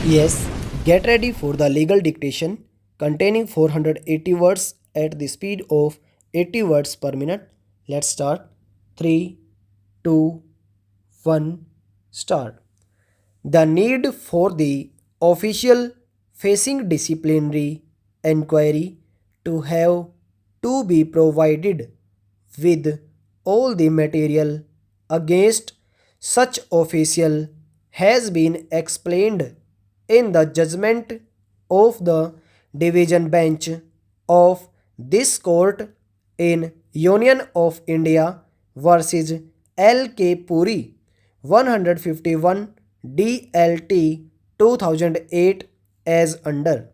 Yes, get ready for the legal dictation containing 480 words at the speed of 80 words per minute. Let's start. 3, 2, 1, start. The need for the official facing disciplinary enquiry to have to be provided with all the material against such official has been explained in the judgment of the division bench of this court in Union of India versus L.K. Puri 151 DLT 2008 as under.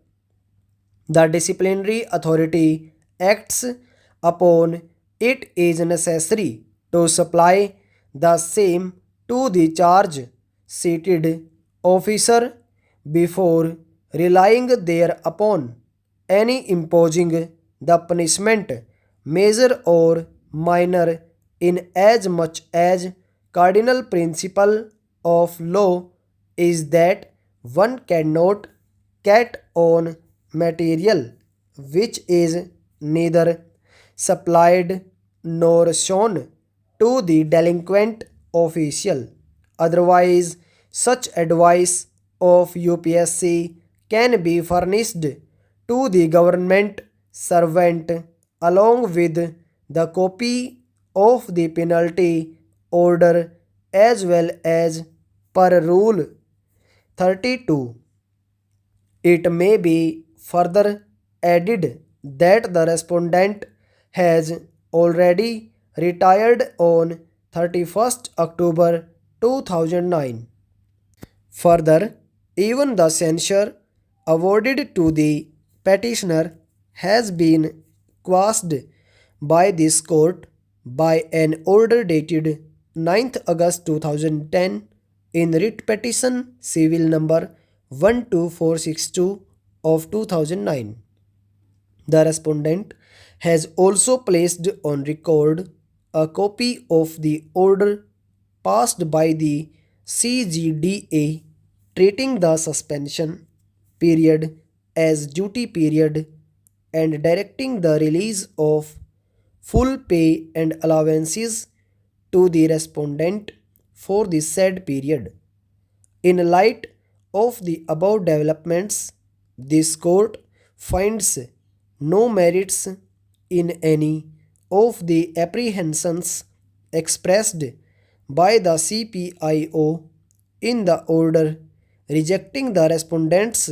The disciplinary authority acts upon it is necessary to supply the same to the charge seated officer before relying thereupon any imposing the punishment major or minor in as much as cardinal principle of law is that one cannot cat on material which is neither supplied nor shown to the delinquent official. Otherwise, such advice of UPSC can be furnished to the government servant along with the copy of the penalty order as well as per rule 32. It may be further added that the respondent has already retired on 31st October 2009. Further, even the censure awarded to the petitioner has been quashed by this court by an order dated 9th August 2010 in writ petition civil number 12462 of 2009. The respondent has also placed on record a copy of the order passed by the CGDA treating the suspension period as duty period and directing the release of full pay and allowances to the respondent for the said period. In light of the above developments, this court finds no merits in any of the apprehensions expressed by the CPIO in the order rejecting the respondent's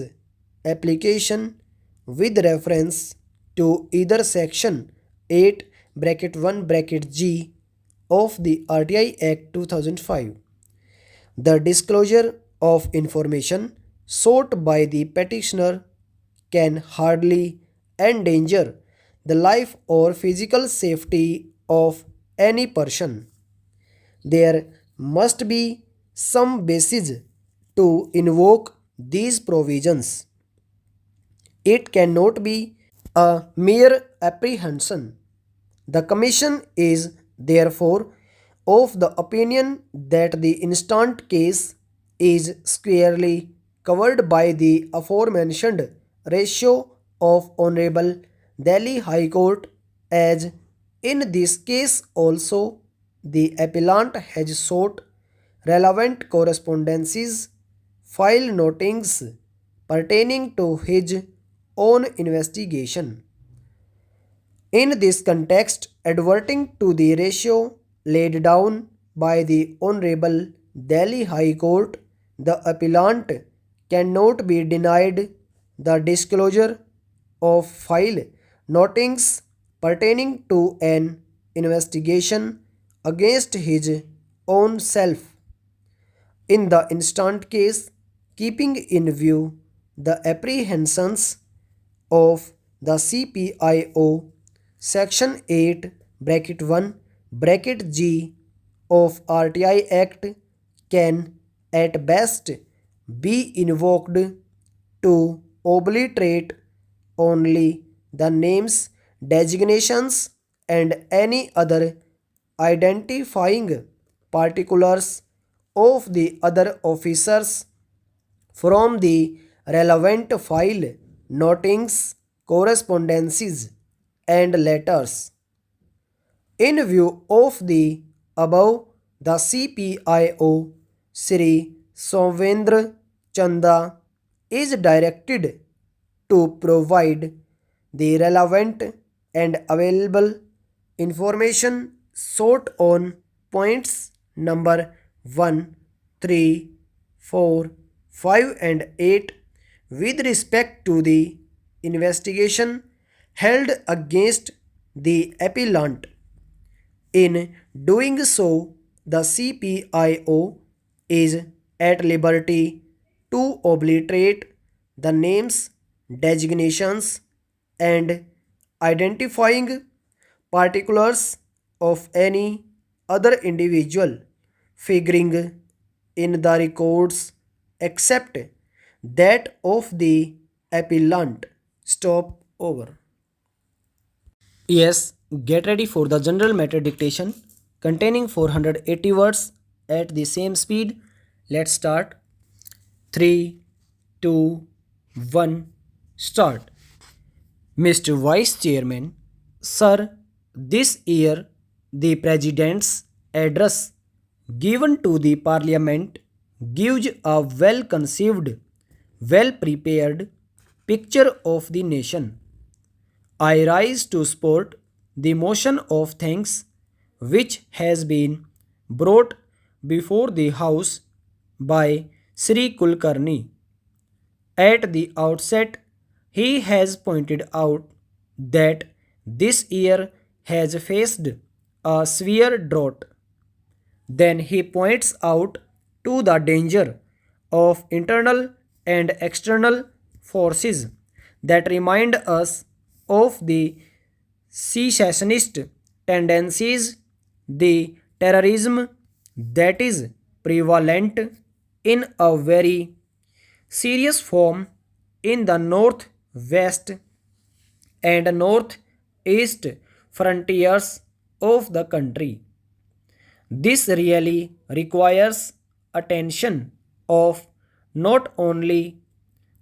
application with reference to either section 8 bracket 1 bracket G of the RTI Act 2005. The disclosure of information sought by the petitioner can hardly endanger the life or physical safety of any person. There must be some basis to invoke these provisions. It cannot be a mere apprehension. The Commission is therefore of the opinion that the instant case is squarely covered by the aforementioned ratio of Honorable Delhi High Court, as in this case also the appellant has sought relevant correspondences, file notings pertaining to his own investigation. In this context, adverting to the ratio laid down by the Honorable Delhi High Court, the appellant cannot be denied the disclosure of file notings pertaining to an investigation against his own self. In the instant case, keeping in view the apprehensions of the CPIO Section 8 bracket 1 bracket G of RTI Act can at best be invoked to obliterate only the names, designations, and any other identifying particulars of the other officers from the relevant file, notings, correspondences, and letters. In view of the above, the CPIO Sri Somvendra Chanda is directed to provide the relevant and available information sought on points number 1, 3, 4, 5, and 8 with respect to the investigation held against the appellant. In doing so, the CPIO is at liberty to obliterate the names, designations, and identifying particulars of any other individual figuring in the records except that of the appellant. Stop over. Yes, get ready for the general matter dictation containing 480 words at the same speed. Let's start. 3, 2, 1, start. Mr. Vice Chairman, Sir, this year the President's address given to the Parliament gives a well conceived, well prepared picture of the nation. I rise to support the motion of thanks which has been brought before the House by Sri Kulkarni. At the outset, he has pointed out that this year has faced a severe drought. Then he points out to the danger of internal and external forces that remind us of the secessionist tendencies, the terrorism that is prevalent in a very serious form in the northwest and northeast frontiers of the country. This really requires attention of not only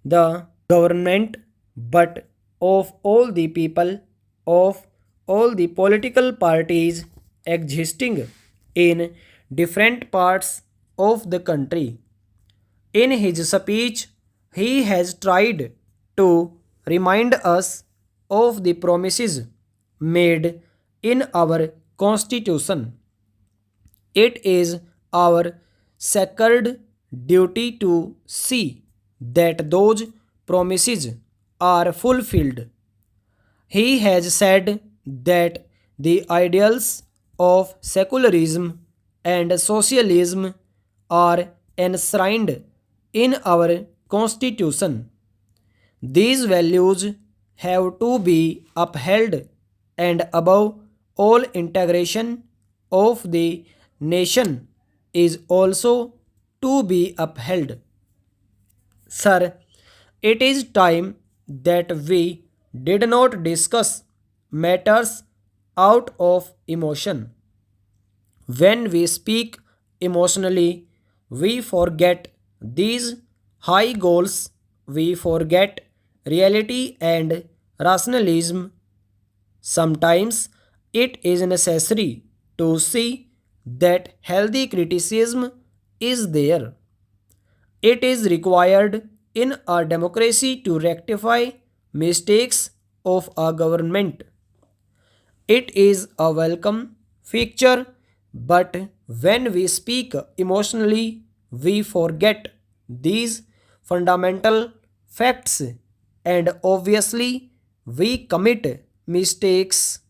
the government but of all the people of all the political parties existing in different parts of the country. In his speech, he has tried to remind us of the promises made in our Constitution. It is our sacred duty to see that those promises are fulfilled. He has said that the ideals of secularism and socialism are enshrined in our Constitution. These values have to be upheld, and above all, integration of the nation is also to be upheld. Sir, it is time that we did not discuss matters out of emotion. When we speak emotionally, we forget these high goals, we forget reality and rationalism. Sometimes it is necessary to see that healthy criticism is there. It is required in a democracy to rectify mistakes of a government. It is a welcome feature, but when we speak emotionally, we forget these fundamental facts and obviously we commit mistakes.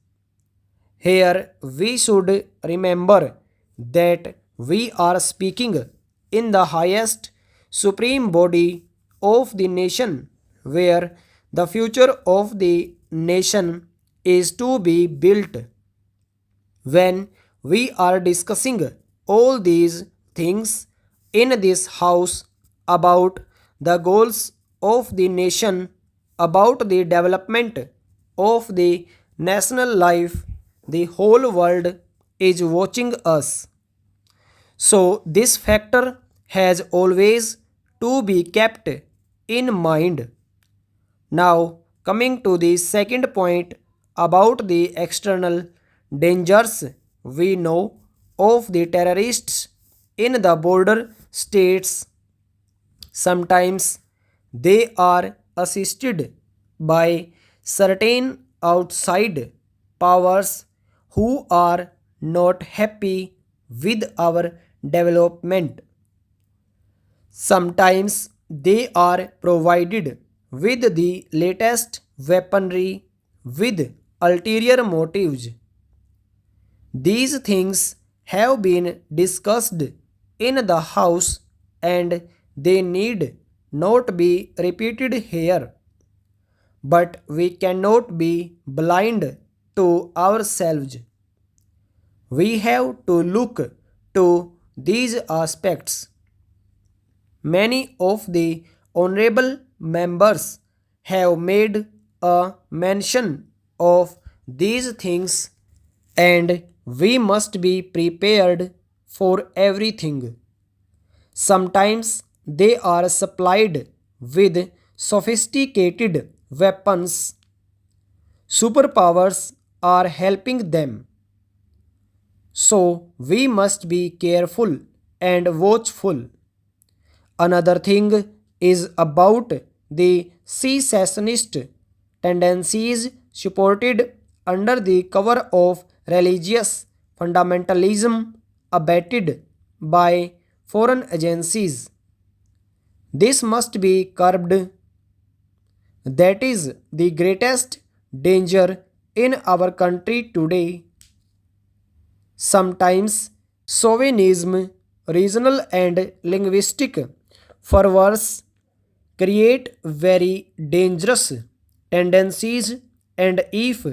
Here we should remember that we are speaking in the highest supreme body of the nation, where the future of the nation is to be built. When we are discussing all these things in this house about the goals of the nation, about the development of the national life, the whole world is watching us. So, this factor has always to be kept in mind. Now, coming to the second point about the external dangers, we know of the terrorists in the border states. Sometimes they are assisted by certain outside powers who are not happy with our development. Sometimes they are provided with the latest weaponry with ulterior motives. These things have been discussed in the House and they need not be repeated here. But we cannot be blind to ourselves. We have to look to these aspects. Many of the honorable members have made a mention of these things and we must be prepared for everything. Sometimes they are supplied with sophisticated weapons. Superpowers are helping them. So we must be careful and watchful. Another thing is about the secessionist tendencies supported under the cover of religious fundamentalism abetted by foreign agencies. This must be curbed. That is the greatest danger in our country today. Sometimes chauvinism, regional and linguistic fervors create very dangerous tendencies, and if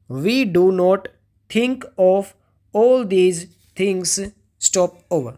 we do not think of all these things, stop over.